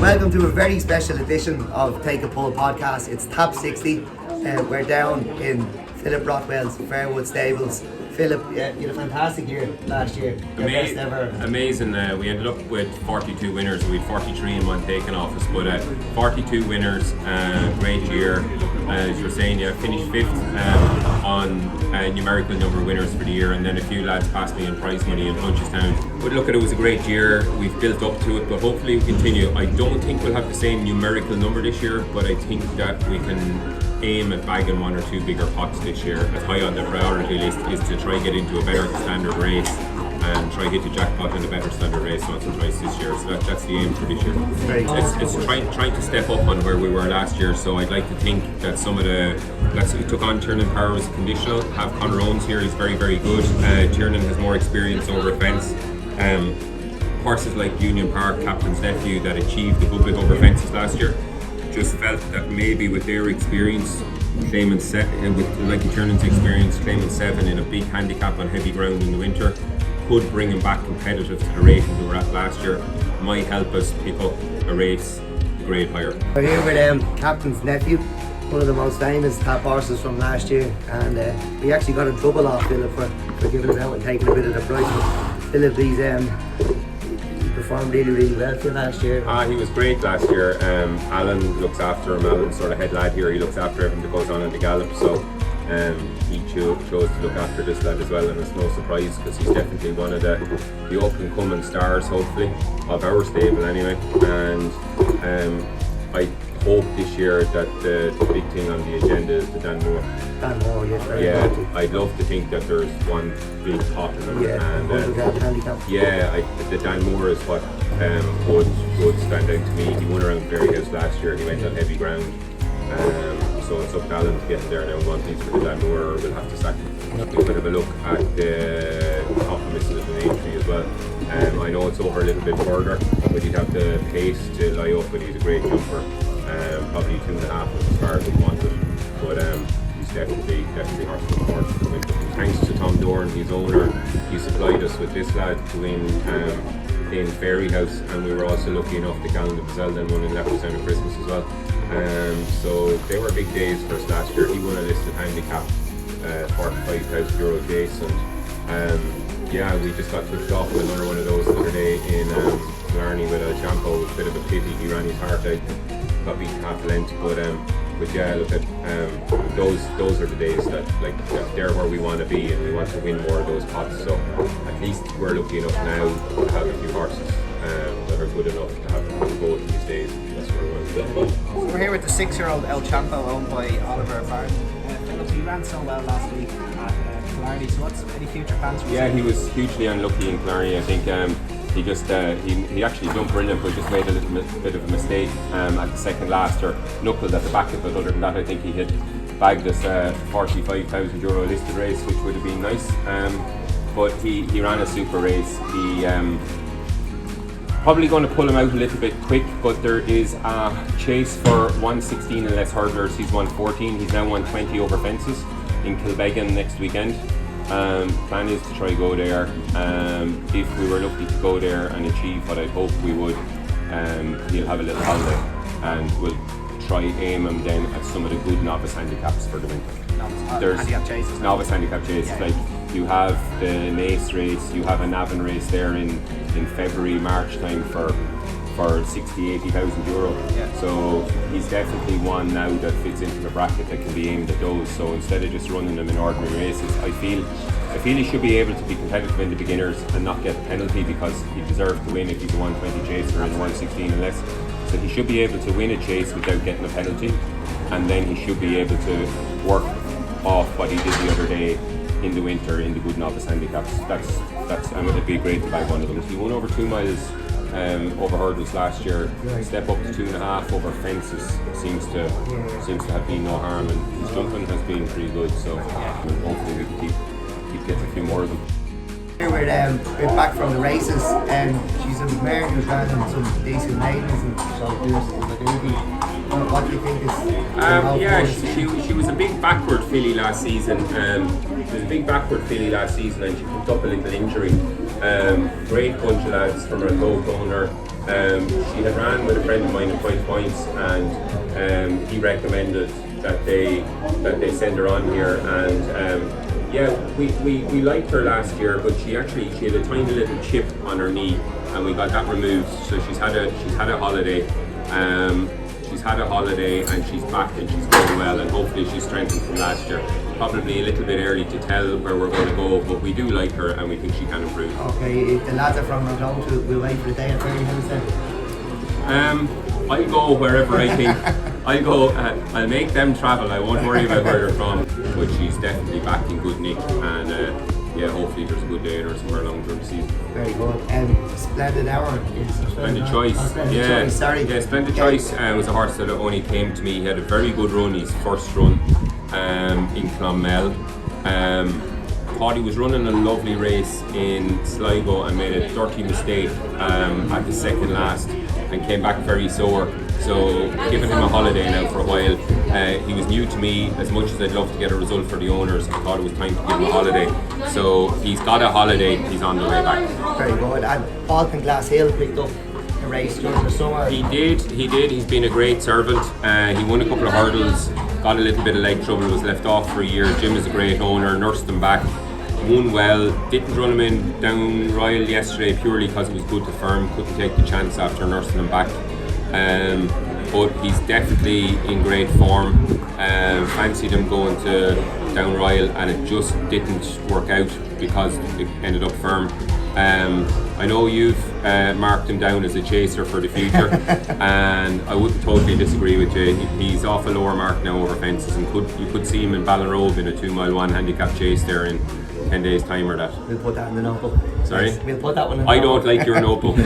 Welcome to a very special edition of Take a Pull podcast. It's Top 60. We're down in Philip Rothwell's Fairwood Stables. Philip, you had a fantastic year last year. Your best ever. Amazing. We ended up with 42 winners. We had 43 in one taken office, but 42 winners. Great year. As you were saying, finished 5th on numerical number of winners for the year, and then a few lads passed me in prize money in Punchestown. But look, it was a great year. We've built up to it, but hopefully we continue. I don't think we'll have the same numerical number this year, but I think that we can aim at bagging 1 or 2 bigger pots this year. As high on the priority list is to try get into a better standard race and try hit the jackpot in a better standard race once or twice this year. So that's the aim for this year. It's trying to step up on where we were last year. So I'd like to think that some of the lads who took on Tiernan Power as conditional have Conor Owens here. He's very, very good. Tiernan has more experience over a fence. Horses like Union Park, Captain's Nephew, that achieved the public over fences last year, just felt that maybe with their experience, claiming with Mikey Tiernan's experience, claiming 7 in a big handicap on heavy ground in the winter, could bring him back competitive to the rating we were at last year. Might help us pick up a race grade higher. We're here with Captain's Nephew, one of the most famous top horses from last year, and we actually got in trouble off Philip for giving it out and taking a bit of the price. But Philip, he performed really, really well for last year. He was great last year. Alan looks after him. Alan's sort of head lad here. He looks after everything that goes on in the gallop. So he chose to look after this lad as well, and it's no surprise because he's definitely one of the up and coming stars, hopefully, of our stable anyway. And I hope this year that the big thing on the agenda is the Dan Moore. Dan Moore, yes, very yeah, I'd love to think that there's one big pot in them. Yeah, and handicap. Yeah, the Dan Moore is what would stand out to me. He won around Berry House last year. He went on heavy ground. So it's up to Alan to get in there now. One piece for the Dan Moore, or we'll have to sack him. We'll have a look at the compliments of the entry as well. I know it's over a little bit further, but he'd have the pace to lie up, and he's a great jumper. Probably 2.5 as far as he wanted, but he's definitely horse for horse to come in. Thanks to Tom Dorn, his owner, he supplied us with this lad to win in Fairy House, and we were also lucky enough to Gallen de Bazelle then won in Leopardstown at Christmas as well. So they were big days for us last year. He won a listed handicap, €45,000 chase, and yeah, we just got touched off with another one of those the other day in Killarney with El Champo. A bit of a pity, he ran his heart out, got beat half a length, but yeah, look at those are the days that they're where we want to be, and we want to win more of those pots. So at least we're lucky enough now to have a few horses that are good enough to have both these days. That's where we're going to be. So we're here with the 6-year-old El Champo, owned by Oliver Farn. Philip, he ran so well last week at Killarney, so what's any future plans for you? Yeah, he was hugely unlucky in Killarney. I think he just he actually jumped brilliant, but just made a little bit of a mistake at the second last, or knuckled at the back of it. Other than that, I think he had bagged us €45,000 listed race, which would have been nice. But he ran a super race. He probably going to pull him out a little bit quick, but there is a chase for 116 and less hurdlers. He's 114. He's now 120 over fences in Kilbeggan next weekend. Plan is to try go there. If we were lucky to go there and achieve what I hope we would, he'll have a little holiday, and we'll try aim him then at some of the good novice handicaps for the winter. There's handicap chases. Novice handicap chases, yeah. Like you have the Nace race, you have a Navan race there in February, March time for 60,000-80,000 euro. Yeah. So he's definitely one now that fits into the bracket that can be aimed at those. So instead of just running them in ordinary races, I feel he should be able to be competitive in the beginners and not get the penalty, because he deserves to win if he's a 120 chaser and a 116 and less. So he should be able to win a chase without getting a penalty, and then he should be able to work off what he did the other day in the winter in the good novice handicaps. That's it'd be great to bag one of them. He won over 2 miles over hurdles last year. Step up to 2.5 over fences seems to have been no harm, and his jumping has been pretty good. So hopefully we can keep getting a few more of them. Here we're back from the races, and she's a mare who's ran in some decent maidens, and so what do you think is? She was a big backward filly last season. She was a big backward filly last season, and she picked up a little injury. Great bunch of lads from our co-owner. She had ran with a friend of mine at Points, and he recommended that they send her on here. And yeah, we liked her last year, but she had a tiny little chip on her knee, and we got that removed. So she's had a holiday. She's had a holiday and she's back and she's going well, and hopefully she's strengthened from last year. Probably a little bit early to tell where we're going to go, but we do like her and we think she can improve. Okay, if the lads are from Rocklow, we'll wait for the day at Ferry House then. I'll go wherever I think. I'll go. I'll make them travel. I won't worry about where they're from. But she's definitely back in good nick, and yeah, hopefully there's a good day in her somewhere along during the season. Very good. Splendid Hour is Splendid Choice. Choice, sorry. Yeah, Splendid Choice was a horse that only came to me. He had a very good run, his first run in Clonmel. Thought he was running a lovely race in Sligo and made a dirty mistake at the second last and came back very sore. So giving him a holiday now for a while. He was new to me. As much as I'd love to get a result for the owners, I thought it was time to give him a holiday. So he's got a holiday, he's on the way back. Very good. And Alton Glass Hill picked up a race during the summer. He did. He's been a great servant. He won a couple of hurdles, got a little bit of leg trouble, was left off for a year. Jim is a great owner, nursed him back. Won well, didn't run him in down Royal yesterday purely because it was good to firm, couldn't take the chance after nursing him back. But he's definitely in great form. Fancied him going to down Royal and it just didn't work out because it ended up firm. I know you've marked him down as a chaser for the future, and I wouldn't totally disagree with you. He's off a lower mark now over fences, and you could see him in Ballinrobe in a 2 mile 1 handicap chase there in 10 days time or that. We'll put that in the notebook. Sorry? Yes, we'll put that one in the I notebook. don't like your notebook.